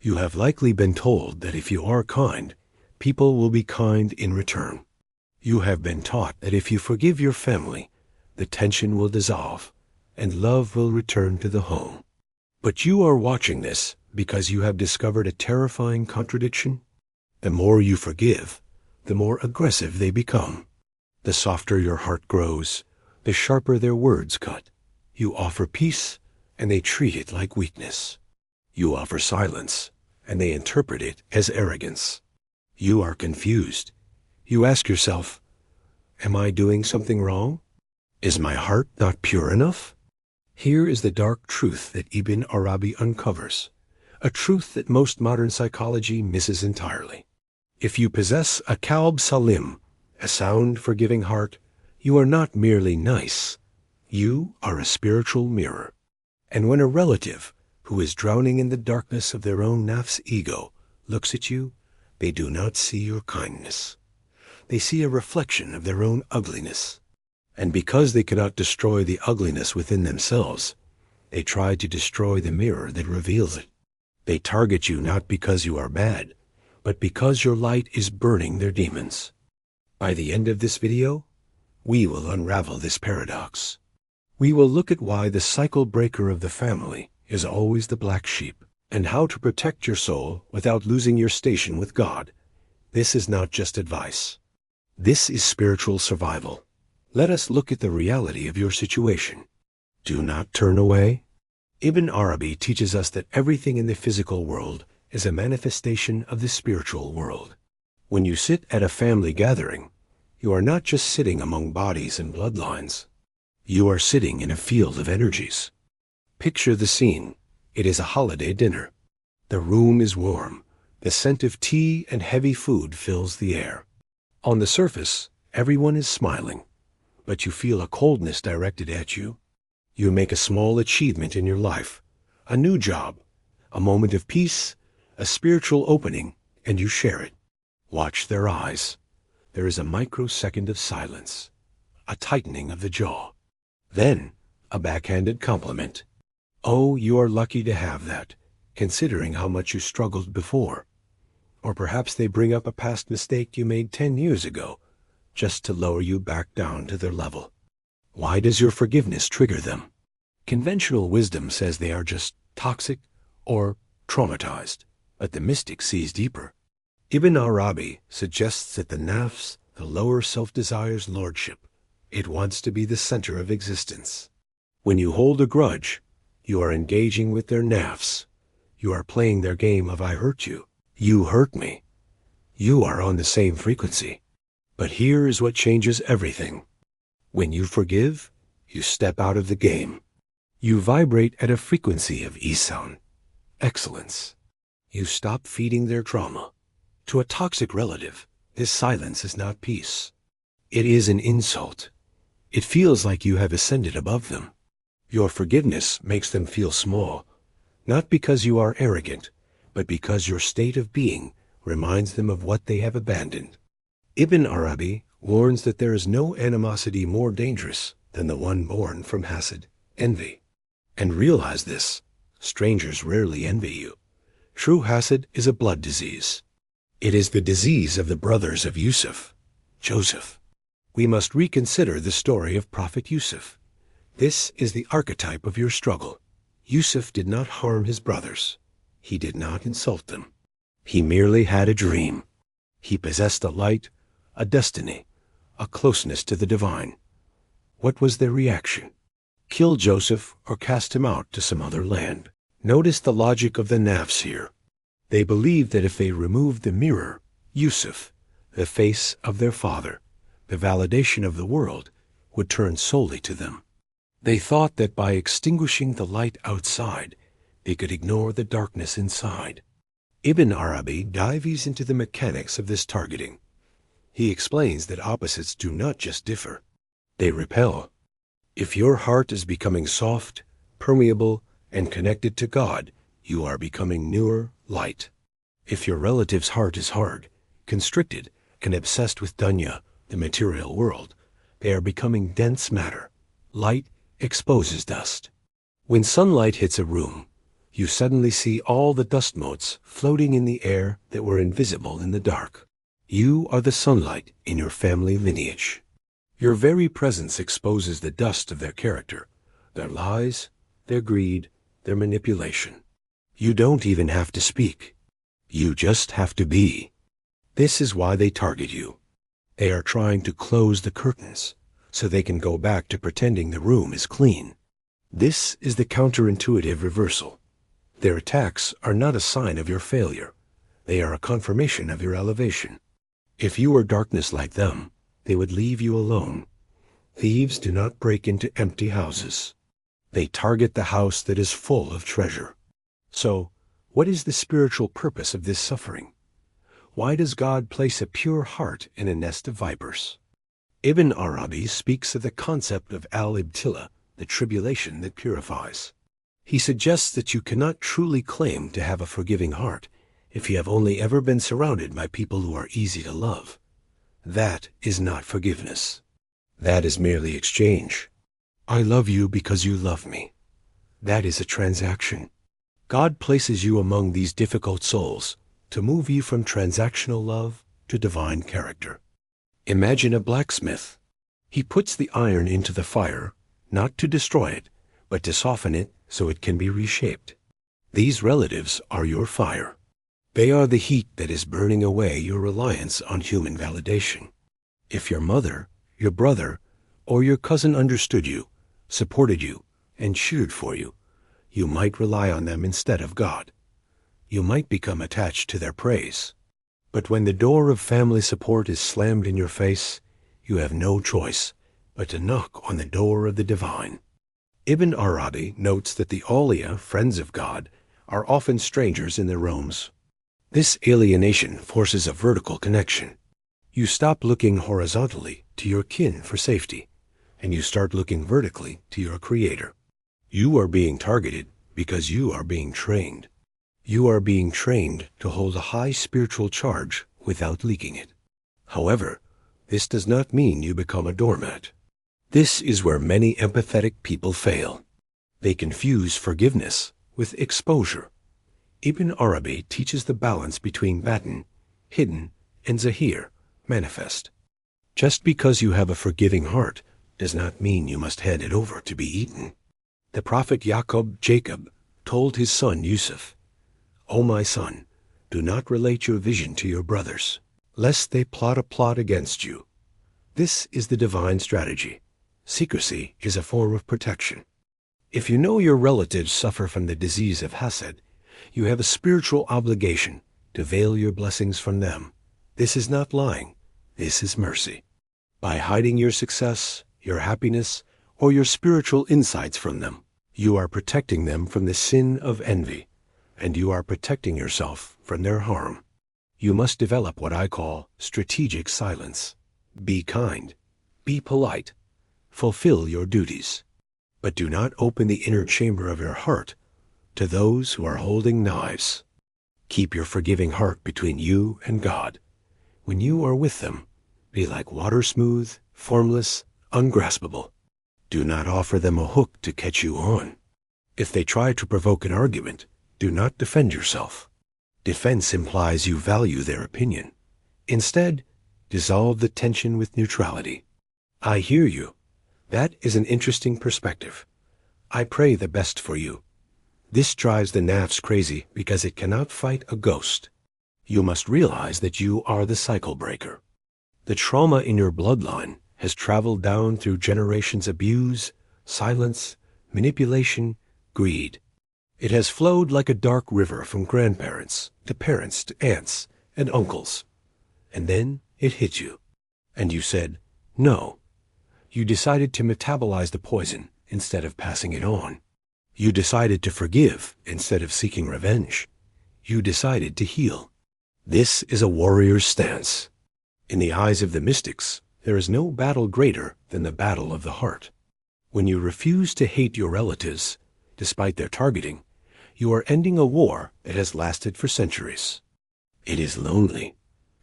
You have likely been told that if you are kind, people will be kind in return. You have been taught that if you forgive your family, the tension will dissolve and love will return to the home. But you are watching this because you have discovered a terrifying contradiction. The more you forgive, the more aggressive they become. The softer your heart grows, the sharper their words cut. You offer peace, and they treat it like weakness. You offer silence, and they interpret it as arrogance. You are confused. You ask yourself, am I doing something wrong? Is my heart not pure enough? Here is the dark truth that Ibn Arabi uncovers, a truth that most modern psychology misses entirely. If you possess a qalb salim, a sound, forgiving heart, you are not merely nice. You are a spiritual mirror. And when a relative, who is drowning in the darkness of their own nafs ego, looks at you, they do not see your kindness. They see a reflection of their own ugliness. And because they cannot destroy the ugliness within themselves, they try to destroy the mirror that reveals it. They target you not because you are bad, but because your light is burning their demons. By the end of this video, we will unravel this paradox. We will look at why the cycle breaker of the family is always the black sheep, and how to protect your soul without losing your station with God. This is not just advice. This is spiritual survival. Let us look at the reality of your situation. Do not turn away. Ibn Arabi teaches us that everything in the physical world is a manifestation of the spiritual world. When you sit at a family gathering, you are not just sitting among bodies and bloodlines. You are sitting in a field of energies. Picture the scene. It is a holiday dinner. The room is warm. The scent of tea and heavy food fills the air. On the surface, everyone is smiling, but you feel a coldness directed at you. You make a small achievement in your life, a new job, a moment of peace, a spiritual opening, and you share it. Watch their eyes. There is a microsecond of silence, a tightening of the jaw. Then, a backhanded compliment. Oh, you are lucky to have that, considering how much you struggled before. Or perhaps they bring up a past mistake you made 10 years ago, just to lower you back down to their level. Why does your forgiveness trigger them? Conventional wisdom says they are just toxic or traumatized, but the mystic sees deeper. Ibn Arabi suggests that the Nafs, the lower self, desires lordship. It wants to be the center of existence. When you hold a grudge, you are engaging with their Nafs. You are playing their game of I hurt you. You hurt me. You are on the same frequency. But here is what changes everything. When you forgive, you step out of the game. You vibrate at a frequency of ihsan, excellence. You stop feeding their trauma. To a toxic relative, this silence is not peace. It is an insult. It feels like you have ascended above them. Your forgiveness makes them feel small, not because you are arrogant, but because your state of being reminds them of what they have abandoned. Ibn Arabi warns that there is no animosity more dangerous than the one born from Hasad, envy. And realize this, strangers rarely envy you. True Hasad is a blood disease. It is the disease of the brothers of Yusuf, Joseph. We must reconsider the story of Prophet Yusuf. This is the archetype of your struggle. Yusuf did not harm his brothers. He did not insult them. He merely had a dream. He possessed a light, a destiny, a closeness to the divine. What was their reaction? Kill Joseph or cast him out to some other land. Notice the logic of the Nafs here. They believed that if they removed the mirror, Yusuf, the face of their father, the validation of the world would turn solely to them. They thought that by extinguishing the light outside, they could ignore the darkness inside. Ibn Arabi dives into the mechanics of this targeting. He explains that opposites do not just differ, they repel. If your heart is becoming soft, permeable, and connected to God, you are becoming newer light. If your relative's heart is hard, constricted, and obsessed with dunya, the material world, they are becoming dense matter. Light exposes dust. When sunlight hits a room, You suddenly see all the dust motes floating in the air that were invisible in the dark. You are the sunlight in your family lineage. Your very presence exposes the dust of their character, their lies, their greed, their manipulation. You don't even have to speak. You just have to be. This is why they target you. They are trying to close the curtains so they can go back to pretending the room is clean. This is the counterintuitive reversal. Their attacks are not a sign of your failure. They are a confirmation of your elevation. If you were darkness like them, they would leave you alone. Thieves do not break into empty houses. They target the house that is full of treasure. So, what is the spiritual purpose of this suffering? Why does God place a pure heart in a nest of vipers? Ibn Arabi speaks of the concept of al-ibtila, the tribulation that purifies. He suggests that you cannot truly claim to have a forgiving heart if you have only ever been surrounded by people who are easy to love. That is not forgiveness. That is merely exchange. I love you because you love me. That is a transaction. God places you among these difficult souls to move you from transactional love to divine character. Imagine a blacksmith. He puts the iron into the fire, not to destroy it, but to soften it so it can be reshaped. These relatives are your fire. They are the heat that is burning away your reliance on human validation. If your mother, your brother, or your cousin understood you, supported you, and cheered for you, you might rely on them instead of God. You might become attached to their praise. But when the door of family support is slammed in your face, you have no choice but to knock on the door of the divine. Ibn Arabi notes that the awliya, friends of God, are often strangers in their realms. This alienation forces a vertical connection. You stop looking horizontally to your kin for safety, and you start looking vertically to your Creator. You are being targeted because you are being trained. You are being trained to hold a high spiritual charge without leaking it. However, this does not mean you become a doormat. This is where many empathetic people fail. They confuse forgiveness with exposure. Ibn Arabi teaches the balance between batin, hidden, and zahir, manifest. Just because you have a forgiving heart does not mean you must hand it over to be eaten. The prophet Jacob told his son Yusuf, "O my son, do not relate your vision to your brothers, lest they plot a plot against you." This is the divine strategy. Secrecy is a form of protection. If you know your relatives suffer from the disease of Hasad, you have a spiritual obligation to veil your blessings from them. This is not lying. This is mercy. By hiding your success, your happiness, or your spiritual insights from them, you are protecting them from the sin of envy, and you are protecting yourself from their harm. You must develop what I call strategic silence. Be kind. Be polite. Fulfill your duties. But do not open the inner chamber of your heart to those who are holding knives. Keep your forgiving heart between you and God. When you are with them, be like water smooth, formless, ungraspable. Do not offer them a hook to catch you on. If they try to provoke an argument, do not defend yourself. Defense implies you value their opinion. Instead, dissolve the tension with neutrality. I hear you. That is an interesting perspective. I pray the best for you. This drives the Nafs crazy because it cannot fight a ghost. You must realize that you are the cycle breaker. The trauma in your bloodline has traveled down through generations of abuse, silence, manipulation, greed. It has flowed like a dark river from grandparents to parents to aunts and uncles. And then it hit you. And you said, no. You decided to metabolize the poison instead of passing it on. You decided to forgive instead of seeking revenge. You decided to heal. This is a warrior's stance. In the eyes of the mystics, there is no battle greater than the battle of the heart. When you refuse to hate your relatives, despite their targeting, you are ending a war that has lasted for centuries. It is lonely.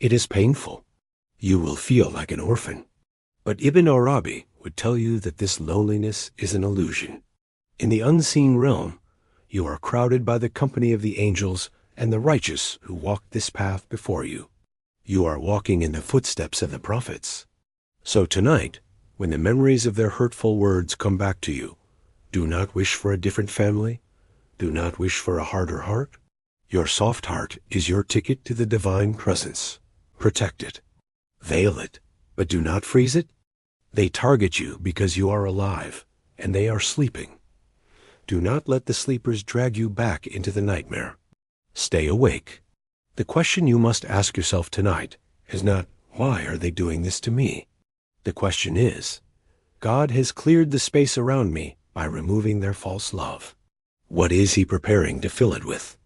It is painful. You will feel like an orphan. But Ibn Arabi would tell you that this loneliness is an illusion. In the unseen realm, You are crowded by the company of the angels and the righteous who walked this path before you. You are walking in the footsteps of the prophets. So tonight, when the memories of their hurtful words come back to you, do not wish for a different family. Do not wish for a harder heart. Your soft heart is your ticket to the divine presence. Protect it. Veil it, but do not freeze it. They target you because you are alive, and they are sleeping. Do not let the sleepers drag you back into the nightmare. Stay awake. The question you must ask yourself tonight is not, why are they doing this to me? The question is, God has cleared the space around me by removing their false love. What is he preparing to fill it with?